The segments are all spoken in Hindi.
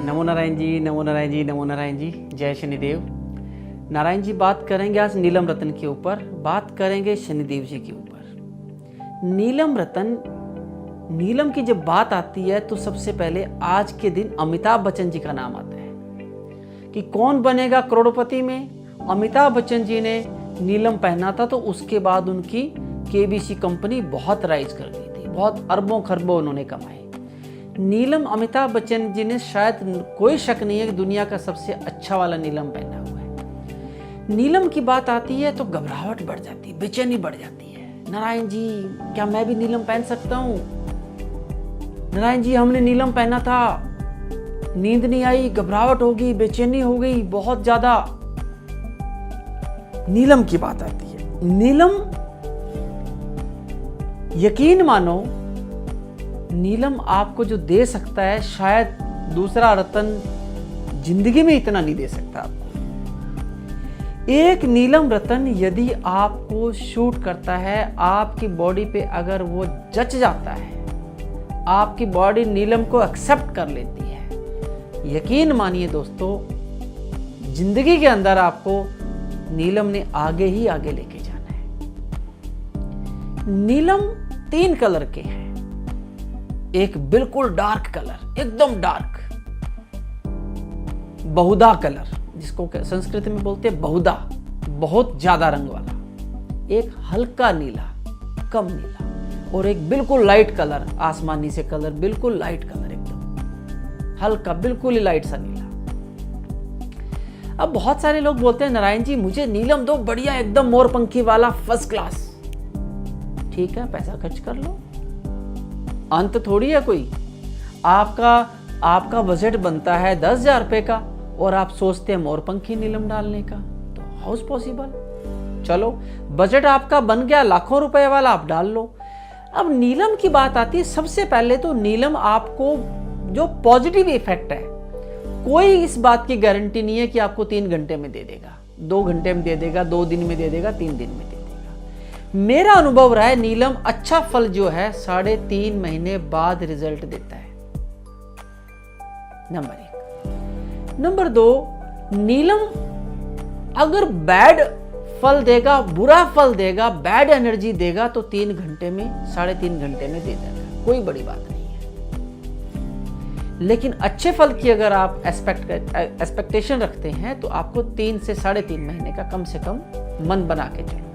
नमो नारायण जी, नमो नारायण जी, नमो नारायण जी। जय शनिदेव। नारायण जी बात करेंगे आज नीलम रतन के ऊपर, बात करेंगे शनिदेव जी के ऊपर। नीलम रतन, नीलम की जब बात आती है तो सबसे पहले आज के दिन अमिताभ बच्चन जी का नाम आता है कि कौन बनेगा करोड़पति में। अमिताभ बच्चन जी ने नीलम पहना था तो उसके बाद उनकी केबीसी कंपनी बहुत राइज कर गई थी, बहुत अरबों खरबों उन्होंने कमाए। नीलम अमिताभ बच्चन जी ने शायद कोई शक नहीं है कि दुनिया का सबसे अच्छा वाला नीलम पहना हुआ है। नीलम की बात आती है तो घबराहट बढ़ जाती है, बेचैनी बढ़ जाती है। नारायण जी क्या मैं भी नीलम पहन सकता हूँ? नारायण जी हमने नीलम पहना था, नींद नहीं आई, घबराहट हो गई, बेचैनी हो गई बहुत ज्यादा। नीलम की बात आती है। नीलम, यकीन मानो, नीलम आपको जो दे सकता है शायद दूसरा रतन जिंदगी में इतना नहीं दे सकता आपको। एक नीलम रतन यदि आपको शूट करता है, आपकी बॉडी पे अगर वो जच जाता है, आपकी बॉडी नीलम को एक्सेप्ट कर लेती है, यकीन मानिए दोस्तों, जिंदगी के अंदर आपको नीलम ने आगे ही आगे लेके जाना है। नीलम 3 कलर के हैं। एक बिल्कुल डार्क कलर, एकदम डार्क, बहुधा कलर, जिसको संस्कृत में बोलते हैं बहुधा, बहुत ज्यादा रंग वाला। एक हल्का नीला, कम नीला, और एक बिल्कुल लाइट कलर, आसमानी से कलर, बिल्कुल लाइट कलर, एकदम हल्का, बिल्कुल ही लाइट सा नीला। अब बहुत सारे लोग बोलते हैं नारायण जी मुझे नीलम दो, बढ़िया एकदम मोरपंखी वाला फर्स्ट क्लास। ठीक है, पैसा खर्च कर लो, अंत थोड़ी है कोई। आपका बजट बनता है 10,000 रुपए का और आप सोचते हैं मोरपंखी नीलम डालने का, तो हाउ इज पॉसिबल? चलो बजट आपका बन गया लाखों रुपए वाला, आप डाल लो। अब नीलम की बात आती है, सबसे पहले तो नीलम आपको जो पॉजिटिव इफेक्ट है, कोई इस बात की गारंटी नहीं है कि आपको 3 घंटे में दे देगा, 2 घंटे में दे देगा, 2 दिन में दे देगा, 3 दिन में दे देगा। मेरा अनुभव रहा है नीलम अच्छा फल जो है 3.5 महीने बाद रिजल्ट देता है, नंबर 1। नंबर 2, नीलम अगर बैड फल देगा, बुरा फल देगा, बैड एनर्जी देगा तो 3 घंटे में, 3.5 घंटे में दे देगा, कोई बड़ी बात नहीं है। लेकिन अच्छे फल की अगर आप एक्सपेक्टेशन रखते हैं तो आपको 3 से 3.5 महीने का कम से कम मन बना के चलो।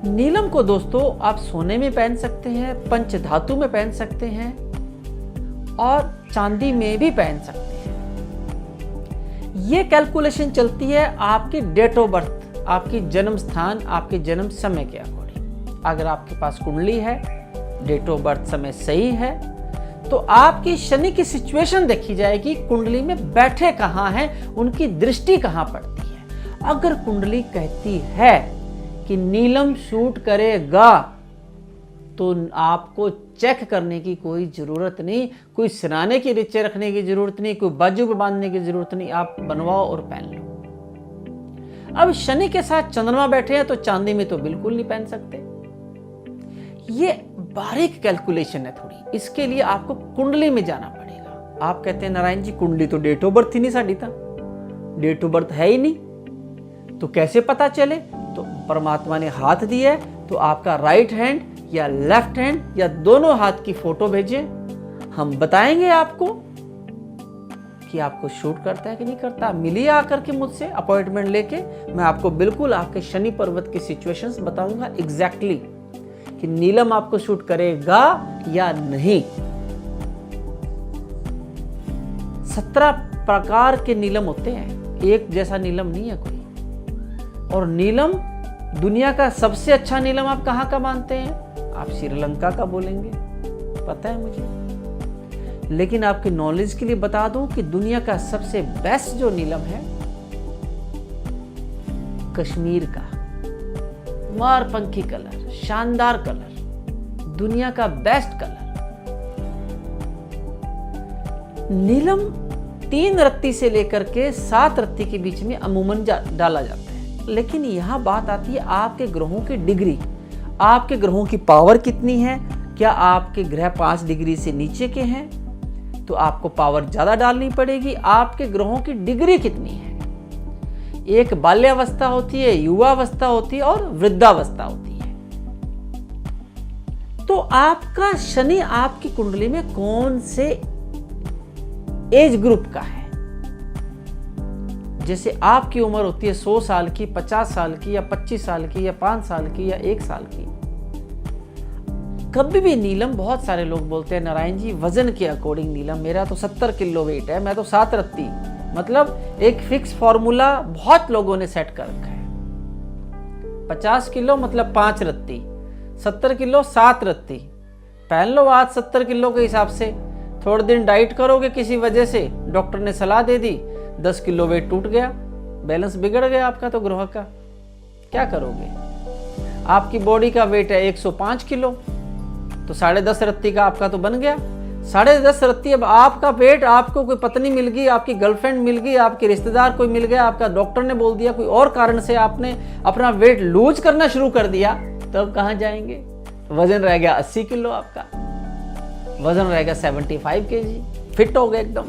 नीलम को दोस्तों आप सोने में पहन सकते हैं, पंचधातु में पहन सकते हैं और चांदी में भी पहन सकते हैं। ये कैलकुलेशन चलती है आपकी डेट ऑफ बर्थ, आपकी जन्म स्थान, आपके जन्म समय के अकॉर्डिंग। अगर आपके पास कुंडली है, डेट ऑफ बर्थ समय सही है, तो आपकी शनि की सिचुएशन देखी जाएगी, कुंडली में बैठे कहां हैं, उनकी दृष्टि कहां पड़ती है। अगर कुंडली कहती है कि नीलम शूट करेगा तो आपको चेक करने की कोई जरूरत नहीं, कोई सिराने की नीचे रखने की जरूरत नहीं, कोई बाजू पे बांधने की जरूरत नहीं, आप बनवाओ और पहन लो। अब शनि के साथ चंद्रमा बैठे हैं तो चांदी में तो बिल्कुल नहीं पहन सकते। ये बारीक कैलकुलेशन है थोड़ी, इसके लिए आपको कुंडली में जाना पड़ेगा। आप कहते हैं नारायण जी कुंडली तो डेट ऑफ बर्थ ही नहीं साड़ी था, डेट ऑफ बर्थ है ही नहीं, तो कैसे पता चले? तो परमात्मा ने हाथ दिया है तो आपका राइट हैंड या लेफ्ट हैंड या दोनों हाथ की फोटो भेजें, हम बताएंगे आपको कि आपको शूट करता है कि नहीं करता। मिलिए आकर के मुझसे अपॉइंटमेंट लेके, मैं आपको बिल्कुल आपके शनि पर्वत की सिचुएशंस बताऊंगा एग्जैक्टली कि नीलम आपको शूट करेगा या नहीं। 17 प्रकार के नीलम होते हैं, एक जैसा नीलम नहीं है कोई। और नीलम, दुनिया का सबसे अच्छा नीलम आप कहां का मानते हैं? आप श्रीलंका का बोलेंगे, पता है मुझे, लेकिन आपके नॉलेज के लिए बता दूं कि दुनिया का सबसे बेस्ट जो नीलम है कश्मीर का, मोरपंखी कलर, शानदार कलर, दुनिया का बेस्ट कलर। नीलम 3 रत्ती से लेकर के 7 रत्ती के बीच में अमूमन डाला जाता है। लेकिन यहां बात आती है आपके ग्रहों की डिग्री, आपके ग्रहों की पावर कितनी है। क्या आपके ग्रह 5 डिग्री से नीचे के हैं तो आपको पावर ज़्यादा डालनी पड़ेगी। आपके ग्रहों की डिग्री कितनी है, एक बाल्यावस्था होती है, युवावस्था होती है और वृद्धावस्था होती है। तो आपका शनि आपकी कुंडली में कौन से एज ग्रुप का है। जैसे आपकी उम्र होती है 100 साल की, 50 साल की या 25 साल की या 5 साल की या 1 साल की। कभी भी नीलम, बहुत सारे लोग बोलते हैं नारायण जी वजन के अकॉर्डिंग नीलम, मेरा तो 70 किलो वेट है, मैं तो 7 रत्ती, मतलब एक फिक्स फॉर्मूला बहुत लोगों ने सेट कर रखा है। 50 किलो मतलब 5 रत्ती, 70 किलो 7 रत्ती। पहन लो आज 70 किलो के हिसाब से, थोड़े दिन डाइट करोगे, किसी वजह से डॉक्टर ने सलाह दे दी, 10 किलो वेट टूट गया, बैलेंस बिगड़ गया आपका तो ग्रह का, क्या करोगे। आपकी बॉडी का वेट है 105 किलो, तो 10.5 रत्ती का आपका तो बन गया। 10.5 रत्ती, अब आपका वेट, आपको कोई पत्नी मिल गई, आपकी गर्लफ्रेंड मिल गई, आपके रिश्तेदार कोई मिल गया, आपका डॉक्टर ने बोल दिया, कोई और कारण से आपने अपना वेट लूज करना शुरू कर दिया, तो अब कहाँ जाएंगे। वजन रह गया 80 किलो आपका, वजन रह गया 75 kg, फिट हो गए एकदम,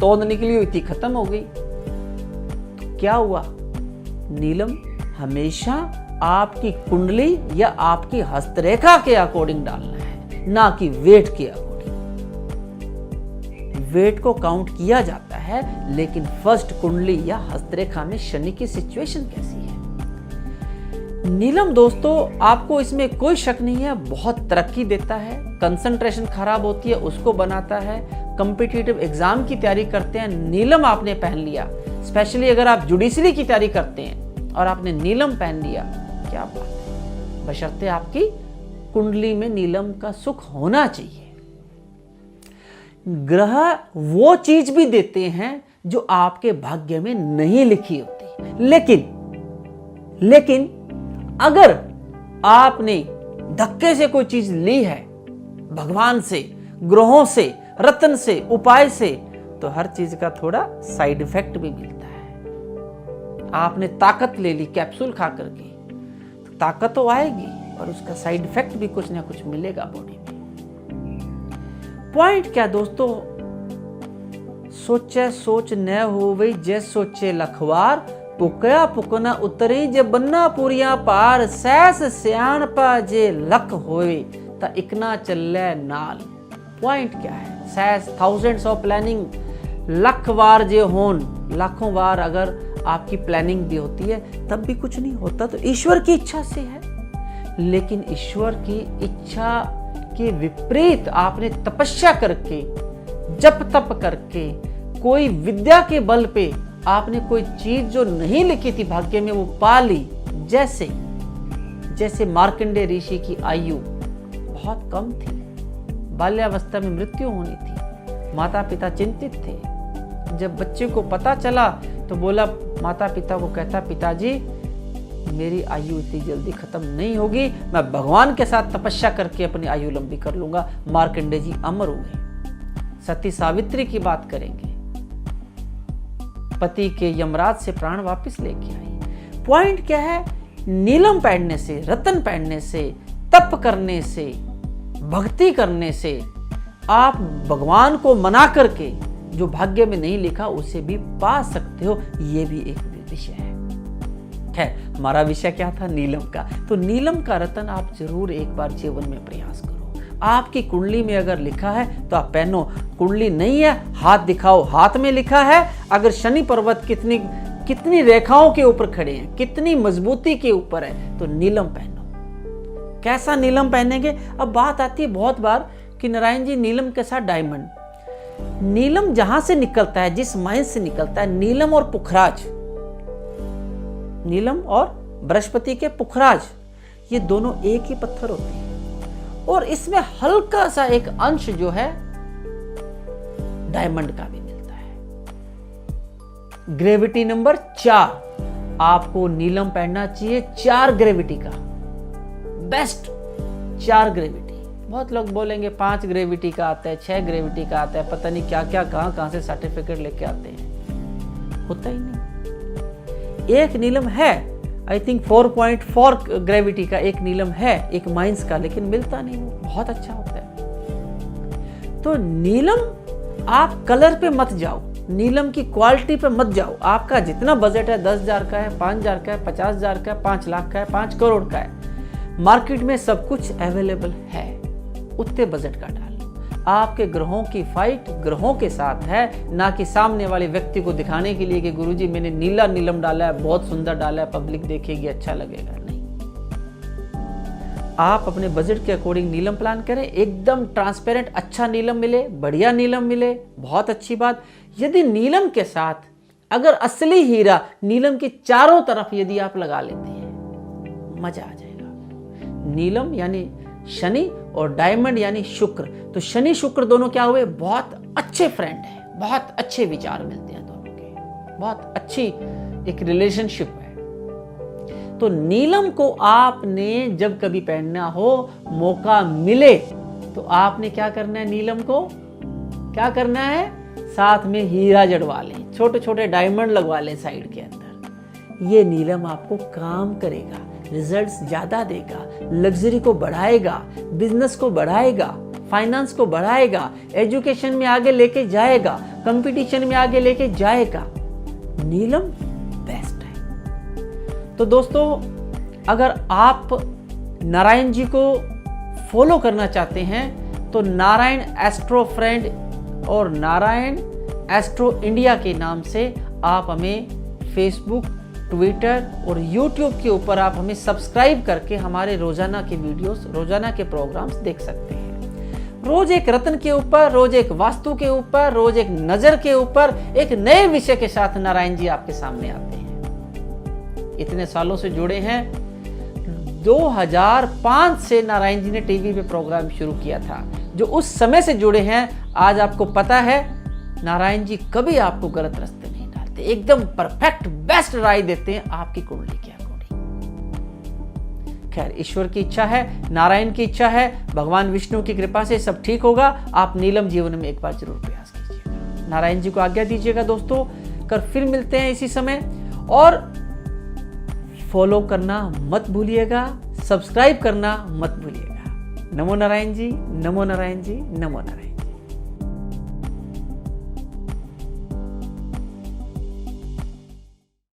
तोंद निकली हुई थी खत्म हो गई। तो क्या हुआ, नीलम हमेशा आपकी कुंडली या आपकी हस्तरेखा के अकॉर्डिंग डालना है, ना कि वेट के अकॉर्डिंग। वेट को काउंट किया जाता है, लेकिन फर्स्ट कुंडली या हस्तरेखा में शनि की सिचुएशन कैसी है। नीलम दोस्तों, आपको इसमें कोई शक नहीं है, बहुत तरक्की देता है, कंसंट्रेशन खराब होती है उसको बनाता है। कॉम्पिटिटिव एग्जाम की तैयारी करते हैं, नीलम आपने पहन लिया, स्पेशली अगर आप जुडिशरी की तैयारी करते हैं और आपने नीलम पहन लिया, क्या बात है, बशर्ते आपकी कुंडली में नीलम का सुख होना चाहिए। ग्रह वो चीज भी देते हैं जो आपके भाग्य में नहीं लिखी होती, लेकिन अगर आपने धक्के से कोई चीज ली है, भगवान से, ग्रहों से, रत्न से, उपाय से, तो हर चीज का थोड़ा साइड इफेक्ट भी मिलता है। आपने ताकत ले ली कैप्सूल खा करके, तो ताकत तो आएगी, पर उसका साइड इफेक्ट भी कुछ ना कुछ मिलेगा बॉडी में। पॉइंट क्या दोस्तों, सोचे सोच न होवे जै सोचे लखवार, पुकया पुकना उतरी जे बन्ना पूरिया पार, सैस सियाण पा जे लख होवे ता इकना चले नाल। पॉइंट क्या है, सैस थाउजेंड्स ऑफ प्लानिंग, लख बार जे होन, लाखों बार अगर आपकी प्लानिंग भी होती है तब भी कुछ नहीं होता, तो ईश्वर की इच्छा से है। लेकिन ईश्वर की इच्छा के विपरीत आपने तपस्या करके, जप तप करके, कोई विद्या के बल पे आपने कोई चीज जो नहीं लिखी थी भाग्य में वो पा ली। जैसे मार्कंडेय ऋषि की आयु बहुत कम थी, बाल्यावस्था में मृत्यु होनी थी, माता पिता चिंतित थे। जब बच्चे को पता चला तो बोला, माता पिता को कहता, पिताजी मेरी आयु इतनी जल्दी खत्म नहीं होगी, मैं भगवान के साथ तपस्या करके अपनी आयु लंबी कर लूंगा। मार्कंडेय जी अमर हुए। सती सावित्री की बात करेंगे, पति के यमराज से प्राण वापस लेके आई। पॉइंट क्या है, नीलम पहनने से, रत्न पहनने से, तप करने से, भक्ति करने से आप भगवान को मना करके जो भाग्य में नहीं लिखा उसे भी पा सकते हो। ये भी एक विषय है। खैर, हमारा विषय क्या था, नीलम का। तो नीलम का रत्न आप जरूर एक बार जीवन में प्रयास करो। आपकी कुंडली में अगर लिखा है तो आप पहनो, कुंडली नहीं है हाथ दिखाओ, हाथ में लिखा है। अगर शनि पर्वत कितनी रेखाओं के ऊपर खड़े हैं, कितनी मजबूती के ऊपर है, तो नीलम पहनो। कैसा नीलम पहनेंगे, अब बात आती है बहुत बार कि नारायण जी नीलम के साथ डायमंड। नीलम जहां से निकलता है, जिस माइन से निकलता है, नीलम और पुखराज, नीलम और बृहस्पति के पुखराज, ये दोनों एक ही पत्थर होते हैं। और इसमें हल्का सा एक अंश जो है डायमंड का भी मिलता है। ग्रेविटी नंबर 4, आपको नीलम पहनना चाहिए 4 ग्रेविटी का, बेस्ट 4 ग्रेविटी। बहुत लोग बोलेंगे 5 ग्रेविटी का आता है, 6 ग्रेविटी का आता है, पता नहीं क्या क्या कहां से सर्टिफिकेट लेके आते हैं, होता ही नहीं। एक नीलम है, आई थिंक 4.4 ग्रेविटी का एक नीलम है, एक माइंस का, लेकिन मिलता नहीं, वो बहुत अच्छा होता है। तो नीलम आप कलर पे मत जाओ, नीलम की क्वालिटी पे मत जाओ। आपका जितना बजट है 10,000 का है, 5,000 का है, 50,000 का है, 5 लाख का है, 5 करोड़ का है, मार्केट में सब कुछ अवेलेबल है, उतने बजट का डालो। आपके ग्रहों की फाइट ग्रहों के साथ है, ना कि सामने वाले व्यक्ति को दिखाने के लिए कि गुरुजी मैंने नीला नीलम डाला है, बहुत सुंदर डाला है, पब्लिक देखेगी, अच्छा लगेगा। नहीं, आप अपने बजट के अकॉर्डिंग नीलम प्लान करें, एकदम ट्रांसपेरेंट अच्छा नीलम मिले, बढ़िया नीलम मिले, बहुत अच्छी बात। यदि नीलम के साथ अगर असली हीरा नीलम के चारों तरफ यदि आप लगा लेते हैं, मजा आ जाएगा। नीलम यानी शनि और डायमंड यानी शुक्र, तो शनि शुक्र दोनों क्या हुए, बहुत अच्छे फ्रेंड हैं, बहुत अच्छे विचार मिलते हैं दोनों के, बहुत अच्छी एक रिलेशनशिप है। तो नीलम को आपने जब कभी पहनना हो, मौका मिले, तो आपने क्या करना है, नीलम को क्या करना है, साथ में हीरा जड़वा लें, छोटे छोटे डायमंड लगवा लें साइड के अंदर। ये नीलम आपको काम करेगा, रिजल्ट्स ज्यादा देगा, लग्जरी को बढ़ाएगा, बिजनेस को बढ़ाएगा, फाइनेंस को बढ़ाएगा, एजुकेशन में आगे लेके जाएगा, कंपटीशन में आगे लेके जाएगा। नीलम बेस्ट है। तो दोस्तों, अगर आप नारायण जी को फॉलो करना चाहते हैं तो नारायण एस्ट्रो फ्रेंड और नारायण एस्ट्रो इंडिया के नाम से आप हमें फेसबुक, ट्विटर और यूट्यूब के ऊपर आप हमें सब्सक्राइब करके हमारे रोजाना के वीडियोस, रोजाना के प्रोग्राम्स देख सकते हैं। रोज एक रत्न के ऊपर, रोज एक वास्तु के ऊपर, रोज एक नजर के ऊपर, एक नए विषय के साथ नारायण जी आपके सामने आते हैं। इतने सालों से जुड़े हैं, 2005 से नारायण जी ने टीवी पे प्रोग्राम शुरू किया था। जो उस समय से जुड़े हैं, आज आपको पता है नारायण जी कभी आपको गलत रास्ते नहीं डालते, एकदम परफेक्ट बेस्ट राय देते हैं आपकी कुंडली के अकॉर्डिंग। खैर, ईश्वर की इच्छा है, नारायण की इच्छा है, भगवान विष्णु की कृपा से सब ठीक होगा। आप नीलम जीवन में एक बार जरूर प्रयास कीजिएगा। नारायण जी को आज्ञा दीजिएगा दोस्तों, कर फिर मिलते हैं इसी समय। और फॉलो करना मत भूलिएगा, सब्सक्राइब करना मत भूलिएगा। नमो नारायण जी, नमो नारायण जी, नमो नारायण।